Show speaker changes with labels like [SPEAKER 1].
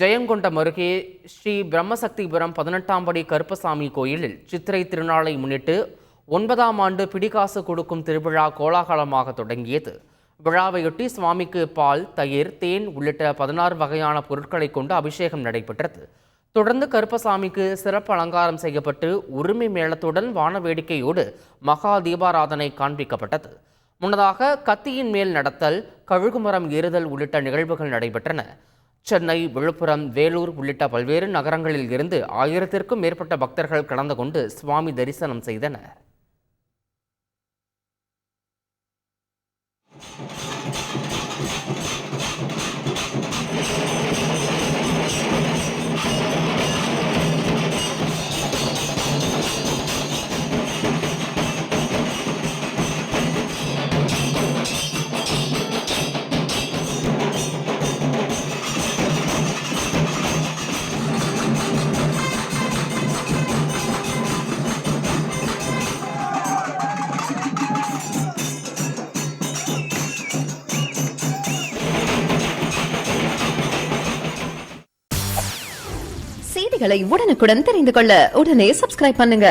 [SPEAKER 1] ஜெயங்கொண்டம் அருகே ஸ்ரீ பிரம்மசக்திபுரம் 18ஆம் படி கருப்பசாமி கோயிலில் சித்திரை திருநாளை முன்னிட்டு 9ஆம் ஆண்டு பிடிகாசு கொடுக்கும் திருவிழா கோலாகலமாக தொடங்கியது. விழாவையொட்டி சுவாமிக்கு பால், தயிர், தேன் உள்ளிட்ட 16 வகையான பொருட்களை கொண்டு அபிஷேகம் நடைபெற்றது. தொடர்ந்து கருப்பசாமிக்கு சிறப்பு அலங்காரம் செய்யப்பட்டு உரிமை மேளத்துடன் வான வேடிக்கையோடு மகா தீபாராதனை காண்பிக்கப்பட்டது. முன்னதாக கத்தியின் மேல் நடத்தல், கழுகுமரம் ஏறுதல் உள்ளிட்ட நிகழ்வுகள் நடைபெற்றன. சென்னை, விழுப்புரம், வேலூர் உள்ளிட்ட பல்வேறு நகரங்களில் இருந்து 1000த்திற்கும் மேற்பட்ட பக்தர்கள் கலந்து கொண்டு சுவாமி தரிசனம் செய்தனர்.
[SPEAKER 2] செய்திகளை உடனுக்குடன் தெரிந்து கொள்ள உடனே சப்ஸ்கிரைப் பண்ணுங்க.